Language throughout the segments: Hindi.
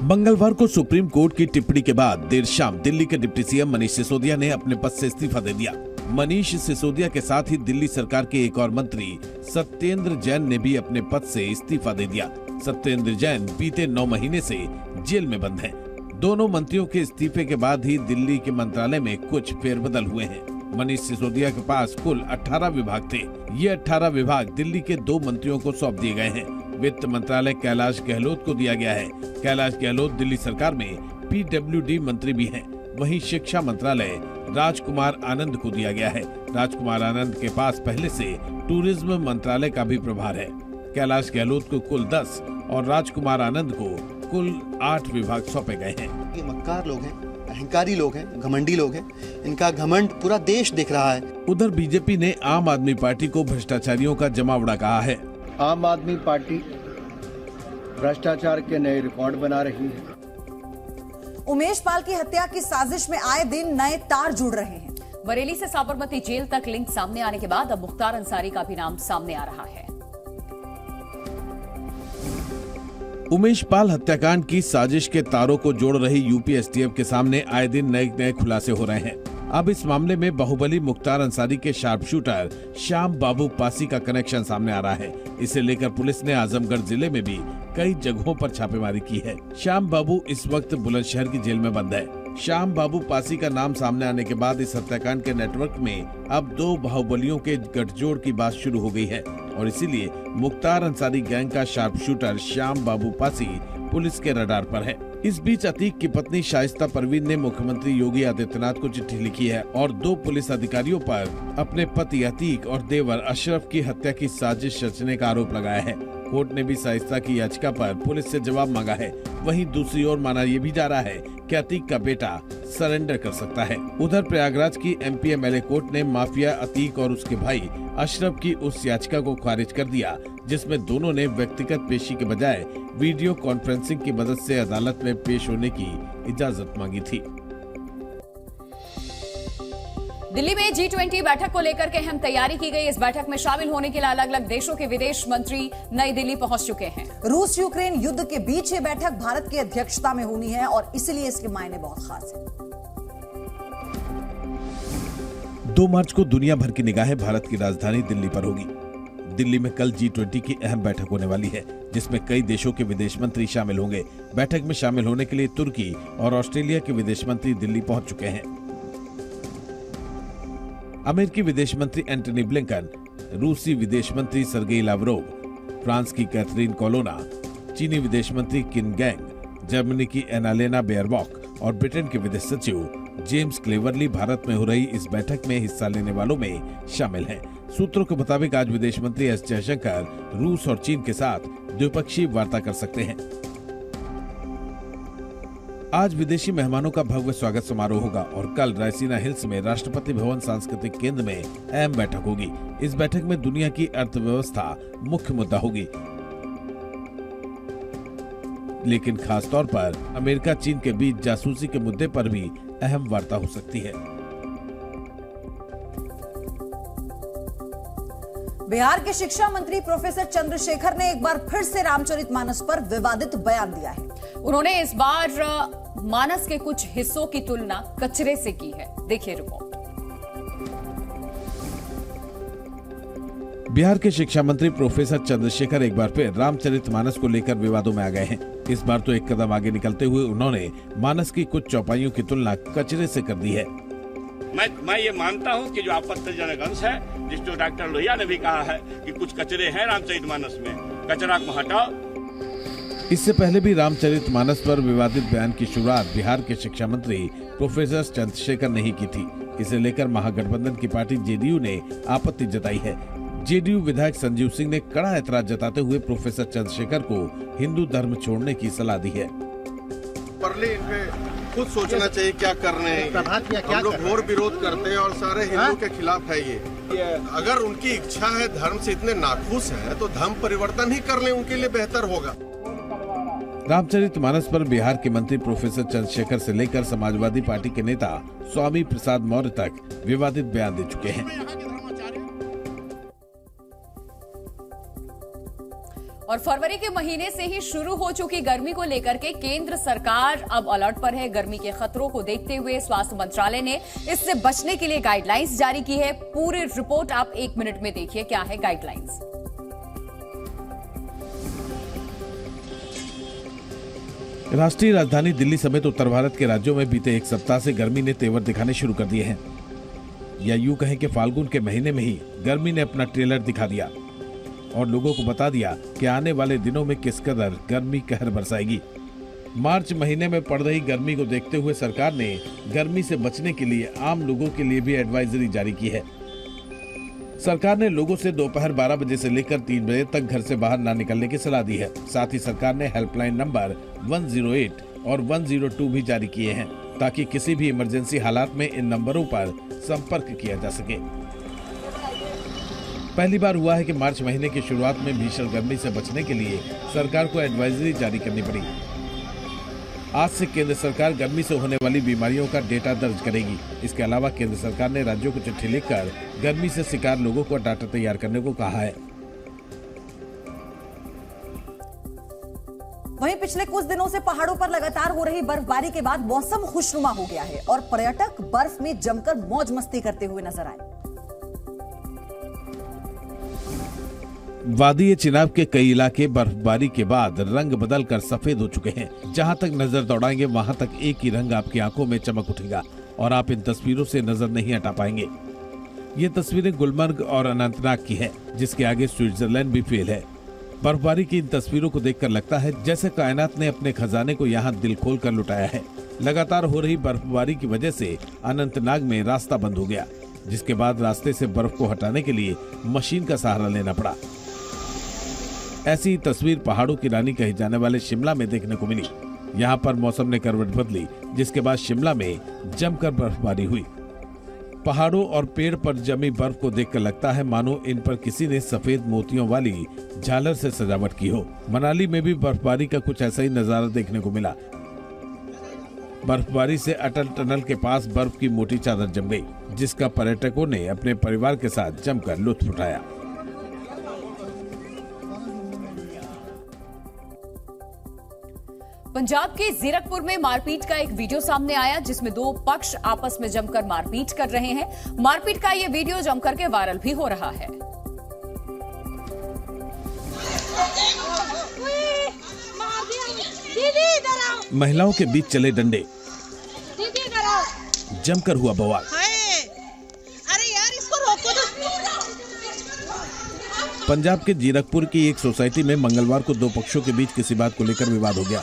मंगलवार को सुप्रीम कोर्ट की टिप्पणी के बाद देर शाम दिल्ली के डिप्टी सीएम मनीष सिसोदिया ने अपने पद से इस्तीफा दे दिया। मनीष सिसोदिया के साथ ही दिल्ली सरकार के एक और मंत्री सत्येंद्र जैन ने भी अपने पद से इस्तीफा दे दिया। सत्येंद्र जैन बीते 9 महीने से जेल में बंद हैं। दोनों मंत्रियों के इस्तीफे के बाद ही दिल्ली के मंत्रालय में कुछ फेरबदल हुए हैं। मनीष सिसोदिया के पास कुल 18 विभाग थे। ये 18 विभाग दिल्ली के 2 मंत्रियों को सौंप दिए गए हैं। वित्त मंत्रालय कैलाश गहलोत को दिया गया है। कैलाश गहलोत दिल्ली सरकार में PWD मंत्री भी हैं। वहीं शिक्षा मंत्रालय राजकुमार आनंद को दिया गया है। राजकुमार आनंद के पास पहले से टूरिज्म मंत्रालय का भी प्रभार है। कैलाश गहलोत को कुल 10 और राजकुमार आनंद को कुल 8 विभाग सौंपे गए हैं। ये मक्कार लोग हैं, अहंकारी लोग हैं, घमंडी लोग हैं। इनका घमंड पूरा देश देख रहा है। उधर बीजेपी ने आम आदमी पार्टी को भ्रष्टाचारियों का जमावड़ा कहा है। आम आदमी पार्टी भ्रष्टाचार के नए रिकॉर्ड बना रही है। उमेश पाल की हत्या की साजिश में आए दिन नए तार जुड़ रहे हैं। बरेली से साबरमती जेल तक लिंक सामने आने के बाद अब मुख्तार अंसारी का भी नाम सामने आ रहा है। उमेश पाल हत्याकांड की साजिश के तारों को जोड़ रही यूपी एसटीएफ के सामने आए दिन नए खुलासे हो रहे हैं। अब इस मामले में बाहुबली मुख्तार अंसारी के शार्प शूटर श्याम बाबू पासी का कनेक्शन सामने आ रहा है। इसे लेकर पुलिस ने आजमगढ़ जिले में भी कई जगहों पर छापेमारी की है। श्याम बाबू इस वक्त बुलंदशहर की जेल में बंद है। श्याम बाबू पासी का नाम सामने आने के बाद इस हत्याकांड के नेटवर्क में अब 2 बाहुबलियों के गठजोड़ की बात शुरू हो गई है और इसीलिए मुख्तार अंसारी गैंग का शार्प शूटर श्याम बाबू पासी पुलिस के रडार पर है। इस बीच अतीक की पत्नी शाइस्ता परवीन ने मुख्यमंत्री योगी आदित्यनाथ को चिट्ठी लिखी है और 2 पुलिस अधिकारियों पर अपने पति अतीक और देवर अशरफ की हत्या की साजिश रचने का आरोप लगाया है। कोर्ट ने भी शाइस्ता की याचिका पर पुलिस से जवाब मांगा है। वहीं दूसरी ओर माना यह भी जा रहा है कि अतीक का बेटा सरेंडर कर सकता है। उधर प्रयागराज की MP MLA कोर्ट ने माफिया अतीक और उसके भाई अशरफ की उस याचिका को खारिज कर दिया जिसमें दोनों ने व्यक्तिगत पेशी के बजाय वीडियो कॉन्फ्रेंसिंग की मदद से अदालत में पेश होने की इजाजत मांगी थी। दिल्ली में G20 बैठक को लेकर के अहम तैयारी की गई। इस बैठक में शामिल होने के लिए अलग अलग देशों के विदेश मंत्री नई दिल्ली पहुंच चुके हैं। रूस यूक्रेन युद्ध के बीच ये बैठक भारत की अध्यक्षता में होनी है और इसलिए इसके मायने बहुत खास है। 2 मार्च को दुनिया भर की निगाहें भारत की राजधानी दिल्ली पर होगी। दिल्ली में कल G20 की अहम बैठक होने वाली है जिसमें कई देशों के विदेश मंत्री शामिल होंगे। बैठक में शामिल होने के लिए तुर्की और ऑस्ट्रेलिया के विदेश मंत्री दिल्ली पहुंच चुके हैं। अमेरिकी विदेश मंत्री एंटनी ब्लिंकन, रूसी विदेश मंत्री सर्गेई लावरोव, फ्रांस की कैथरीन कोलोना, चीनी विदेश मंत्री किन गैंग, जर्मनी की एनालेना बेयरबॉक और ब्रिटेन के विदेश सचिव जेम्स क्लेवरली भारत में हो रही इस बैठक में हिस्सा लेने वालों में शामिल हैं। सूत्रों के मुताबिक आज विदेश मंत्री एस जयशंकर रूस और चीन के साथ द्विपक्षीय वार्ता कर सकते हैं। आज विदेशी मेहमानों का भव्य स्वागत समारोह होगा और कल रायसीना हिल्स में राष्ट्रपति भवन सांस्कृतिक केंद्र में अहम बैठक होगी। इस बैठक में दुनिया की अर्थव्यवस्था मुख्य मुद्दा होगी, लेकिन खास तौर पर अमेरिका चीन के बीच जासूसी के मुद्दे पर भी अहम वार्ता हो सकती है। बिहार के शिक्षा मंत्री प्रोफेसर चंद्रशेखर ने एक बार फिर से रामचरितमानस पर विवादित बयान दिया है। उन्होंने इस बार मानस के कुछ हिस्सों की तुलना कचरे से की है। देखिए रिपोर्ट। बिहार के शिक्षा मंत्री प्रोफेसर चंद्रशेखर एक बार फिर रामचरितमानस को लेकर विवादों में आ गए हैं। इस बार तो एक कदम आगे निकलते हुए उन्होंने मानस की कुछ चौपाइयों की तुलना कचरे से कर दी है। मैं ये मानता हूँ कि जो आपत्तिजनक अंश है, जिसको डॉक्टर लोहिया ने भी कहा है कि कुछ कचरे हैं रामचरितमानस में, कचरा को हटाओ। इससे पहले भी रामचरितमानस पर विवादित बयान की शुरुआत बिहार के शिक्षा मंत्री प्रोफेसर चंद्रशेखर ने ही की थी। इसे लेकर महागठबंधन की पार्टी जेडीयू ने आपत्ति जताई है। जेडीयू विधायक संजीव सिंह ने कड़ा ऐतराज जताते हुए प्रोफेसर चंद्रशेखर को हिंदू धर्म छोड़ने की सलाह दी है। खुद सोचना चाहिए क्या कर रहे हैं। हम लोग घोर विरोध करते हैं और सारे हिंदू के खिलाफ है ये। अगर उनकी इच्छा है, धर्म से इतने नाखुश है तो धर्म परिवर्तन ही कर ले, उनके लिए बेहतर होगा। रामचरितमानस पर बिहार के मंत्री प्रोफेसर चंद्रशेखर से लेकर समाजवादी पार्टी के नेता स्वामी प्रसाद मौर्य तक विवादित बयान दे चुके हैं। और फरवरी के महीने से ही शुरू हो चुकी गर्मी को लेकर के केंद्र सरकार अब अलर्ट पर है। गर्मी के खतरों को देखते हुए स्वास्थ्य मंत्रालय ने इससे बचने के लिए गाइडलाइंस जारी की है। पूरी रिपोर्ट आप 1 मिनट में देखिए, क्या है गाइडलाइंस। राष्ट्रीय राजधानी दिल्ली समेत उत्तर भारत के राज्यों में बीते एक सप्ताह से गर्मी ने तेवर दिखाने शुरू कर दिए हैं, या यूं कहें कि फाल्गुन के महीने में ही गर्मी ने अपना ट्रेलर दिखा दिया और लोगों को बता दिया कि आने वाले दिनों में किस कदर गर्मी कहर बरसाएगी। मार्च महीने में पड़ रही गर्मी को देखते हुए सरकार ने गर्मी से बचने के लिए आम लोगों के लिए भी एडवाइजरी जारी की है। सरकार ने लोगों से दोपहर 12 बजे से लेकर 3 बजे तक घर से बाहर न निकलने की सलाह दी है। साथ ही सरकार ने हेल्पलाइन नंबर 108 और 102 भी जारी किए हैं, ताकि किसी भी इमरजेंसी हालात में इन नंबरों पर संपर्क किया जा सके। पहली बार हुआ है कि मार्च महीने की शुरुआत में भीषण गर्मी से बचने के लिए सरकार को एडवाइजरी जारी करनी पड़ी। आज से केंद्र सरकार गर्मी से होने वाली बीमारियों का डेटा दर्ज करेगी। इसके अलावा केंद्र सरकार ने राज्यों को चिट्ठी लिखकर गर्मी से शिकार लोगों को डाटा तैयार करने को कहा है। वहीं पिछले कुछ दिनों से पहाड़ों पर लगातार हो रही बर्फबारी के बाद मौसम खुशनुमा हो गया है और पर्यटक बर्फ में जमकर मौज मस्ती करते हुए नजर आए। वादी चिनाब के कई इलाके बर्फबारी के बाद रंग बदलकर सफेद हो चुके हैं। जहां तक नजर दौड़ाएंगे वहां तक एक ही रंग आपकी आंखों में चमक उठेगा और आप इन तस्वीरों से नजर नहीं हटा पाएंगे। ये तस्वीरें गुलमर्ग और अनंतनाग की है, जिसके आगे स्विट्जरलैंड भी फेल है। बर्फबारी की इन तस्वीरों को देखकर लगता है जैसे कायनात ने अपने खजाने को यहाँ दिल खोल कर लुटाया है। लगातार हो रही बर्फबारी की वजह से अनंतनाग में रास्ता बंद हो गया, जिसके बाद रास्ते से बर्फ को हटाने के लिए मशीन का सहारा लेना पड़ा। ऐसी तस्वीर पहाड़ों की रानी कहे जाने वाले शिमला में देखने को मिली। यहाँ पर मौसम ने करवट बदली, जिसके बाद शिमला में जमकर बर्फबारी हुई। पहाड़ों और पेड़ पर जमी बर्फ को देखकर लगता है मानो इन पर किसी ने सफेद मोतियों वाली झालर से सजावट की हो। मनाली में भी बर्फबारी का कुछ ऐसा ही नजारा देखने को मिला। बर्फबारी से अटल टनल के पास बर्फ की मोटी चादर जम गई, जिसका पर्यटकों ने अपने परिवार के साथ जमकर लुत्फ उठाया। पंजाब के जीरकपुर में मारपीट का एक वीडियो सामने आया, जिसमें 2 पक्ष आपस में जमकर मारपीट कर रहे हैं। मारपीट का ये वीडियो जमकर के वायरल भी हो रहा है। महिलाओं के बीच चले डंडे, जमकर हुआ बवाल। अरे यार इसको रोको तो। पंजाब के जीरकपुर की एक सोसाइटी में मंगलवार को 2 पक्षों के बीच किसी बात को लेकर विवाद हो गया।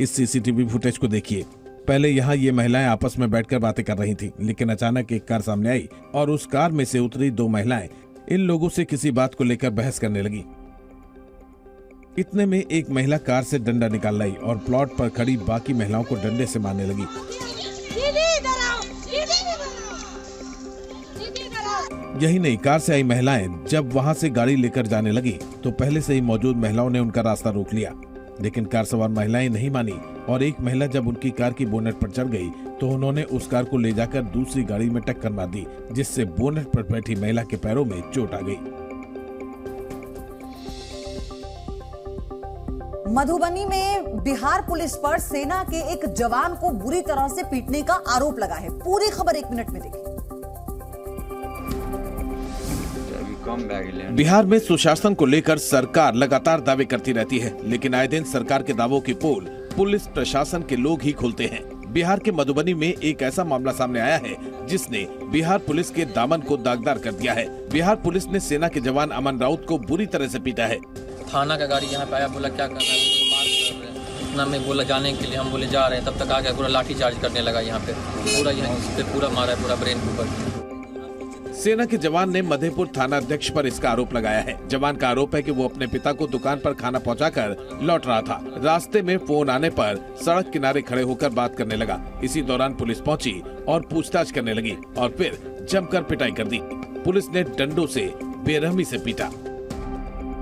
इस सीसीटीवी फुटेज को देखिए। पहले यहाँ ये महिलाएं आपस में बैठकर बातें कर रही थीं, लेकिन अचानक एक कार सामने आई और उस कार में से उतरी 2 महिलाएं इन लोगों से किसी बात को लेकर बहस करने लगी। इतने में एक महिला कार से डंडा निकाल लाई और प्लॉट पर खड़ी बाकी महिलाओं को डंडे से मारने लगी। यही नहीं, कार से आई महिलाएं जब वहां से गाड़ी लेकर जाने लगी तो पहले से ही मौजूद महिलाओं ने उनका रास्ता रोक लिया, लेकिन कार सवार महिलाएं नहीं मानी और एक महिला जब उनकी कार की बोनेट पर चढ़ गई तो उन्होंने उस कार को ले जाकर दूसरी गाड़ी में टक्कर मार दी, जिससे बोनेट पर बैठी महिला के पैरों में चोट आ गई। मधुबनी में बिहार पुलिस पर सेना के एक जवान को बुरी तरह से पीटने का आरोप लगा है। पूरी खबर 1 मिनट में देखिए। बिहार में सुशासन को लेकर सरकार लगातार दावे करती रहती है, लेकिन आए दिन सरकार के दावों की पोल पुलिस प्रशासन के लोग ही खोलते हैं। बिहार के मधुबनी में एक ऐसा मामला सामने आया है जिसने बिहार पुलिस के दामन को दागदार कर दिया है। बिहार पुलिस ने सेना के जवान अमन राउत को बुरी तरह से पीटा है। थाना का गाड़ी यहाँ पे आया, बोला क्या कर रहा है, इतना में बोला जाने के लिए, हम बोले जा रहे हैं, तब तक आ गया, पूरा लाठी चार्ज करने लगा यहाँ पे, पूरा यहाँ पे पूरा मारा है, पूरा ब्रेन के ऊपर। सेना के जवान ने मधेपुर थाना अध्यक्ष पर इसका आरोप लगाया है। जवान का आरोप है कि वो अपने पिता को दुकान पर खाना पहुंचाकर लौट रहा था। रास्ते में फोन आने पर सड़क किनारे खड़े होकर बात करने लगा। इसी दौरान पुलिस पहुंची और पूछताछ करने लगी और फिर जमकर पिटाई कर दी। पुलिस ने डंडों से बेरहमी से पीटा।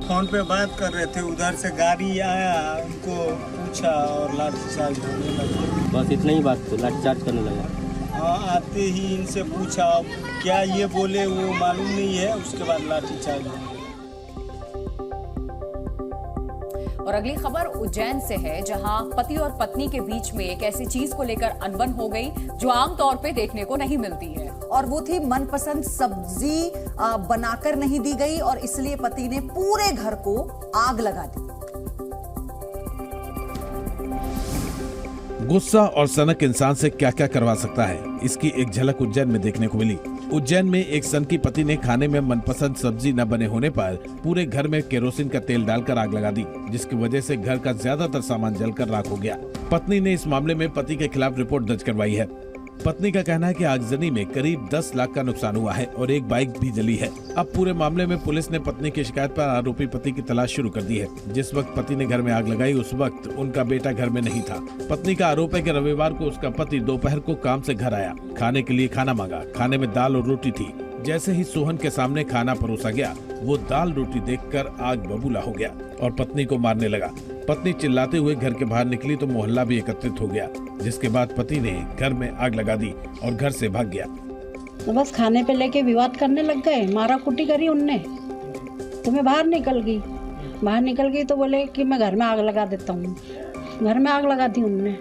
फोन पे बात कर रहे थे, उधर से गाड़ी आया, उनको पूछा और लाठीचार्ज करने लगा। बस इतना ही बात, लाठीचार्ज करने लगा। आते ही इनसे पूछा क्या ये बोले वो मालूम नहीं है, उसके बाद लाठीचार्ज। और अगली खबर उज्जैन से है, जहां पति और पत्नी के बीच में एक ऐसी चीज को लेकर अनबन हो गई जो आमतौर पे देखने को नहीं मिलती है, और वो थी मनपसंद सब्जी बनाकर नहीं दी गई और इसलिए पति ने पूरे घर को आग लगा दी। गुस्सा और सनक इंसान से क्या क्या करवा सकता है, इसकी एक झलक उज्जैन में देखने को मिली। उज्जैन में एक सनकी पति ने खाने में मनपसंद सब्जी न बने होने पर पूरे घर में केरोसिन का तेल डालकर आग लगा दी, जिसकी वजह से घर का ज्यादातर सामान जलकर राख हो गया। पत्नी ने इस मामले में पति के खिलाफ रिपोर्ट दर्ज करवाई है। पत्नी का कहना है कि आगजनी में करीब 10 लाख का नुकसान हुआ है और एक बाइक भी जली है। अब पूरे मामले में पुलिस ने पत्नी की शिकायत पर आरोपी पति की तलाश शुरू कर दी है। जिस वक्त पति ने घर में आग लगाई उस वक्त उनका बेटा घर में नहीं था। पत्नी का आरोप है कि रविवार को उसका पति दोपहर को काम से घर आया, खाने के लिए खाना मांगा। खाने में दाल और रोटी थी। जैसे ही सोहन के सामने खाना परोसा गया, वो दाल रोटी देखकर आग बबूला हो गया और पत्नी को मारने लगा। पत्नी चिल्लाते हुए घर के बाहर निकली तो मोहल्ला भी एकत्रित हो गया, जिसके बाद पति ने घर में आग लगा दी और घर से भाग गया। तो बस खाने पे लेके विवाद करने लग गए, मारा कुटी करी उनने। तो मैं बाहर निकल गई तो बोले कि मैं घर में आग लगा देता हूँ। घर में आग लगा दी उनने।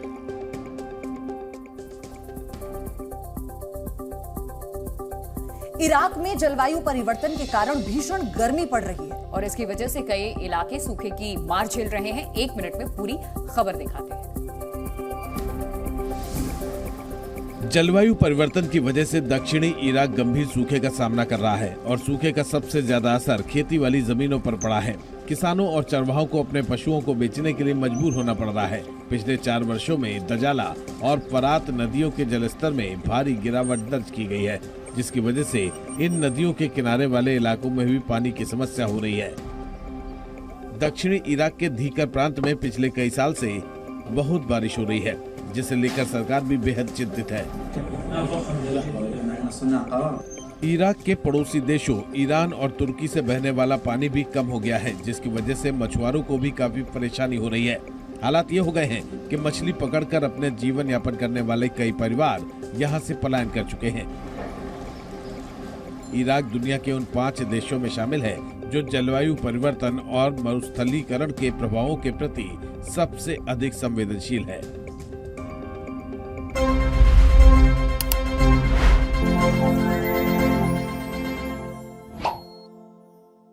इराक में जलवायु परिवर्तन के कारण भीषण गर्मी पड़ रही है और इसकी वजह से कई इलाके सूखे की मार झेल रहे हैं। 1 मिनट में पूरी खबर दिखाते हैं। जलवायु परिवर्तन की वजह से दक्षिणी इराक गंभीर सूखे का सामना कर रहा है और सूखे का सबसे ज्यादा असर खेती वाली जमीनों पर पड़ा है। किसानों और चरवाहों को अपने पशुओं को बेचने के लिए मजबूर होना पड़ रहा है। पिछले 4 वर्षों में दजाला और फरात नदियों के जलस्तर में भारी गिरावट दर्ज की गई है, जिसकी वजह से इन नदियों के किनारे वाले इलाकों में भी पानी की समस्या हो रही है। दक्षिणी इराक के धीकर प्रांत में पिछले कई साल से बहुत बारिश हो रही है, जिसे लेकर सरकार भी बेहद चिंतित है। इराक के पड़ोसी देशों ईरान और तुर्की से बहने वाला पानी भी कम हो गया है, जिसकी वजह से मछुआरों को भी काफी परेशानी हो रही है। हालात ये हो गए हैं कि मछली पकड़कर अपने जीवन यापन करने वाले कई परिवार यहाँ से पलायन कर चुके हैं। इराक दुनिया के उन 5 देशों में शामिल है जो जलवायु परिवर्तन और मरुस्थलीकरण के प्रभावों के प्रति सबसे अधिक संवेदनशील है।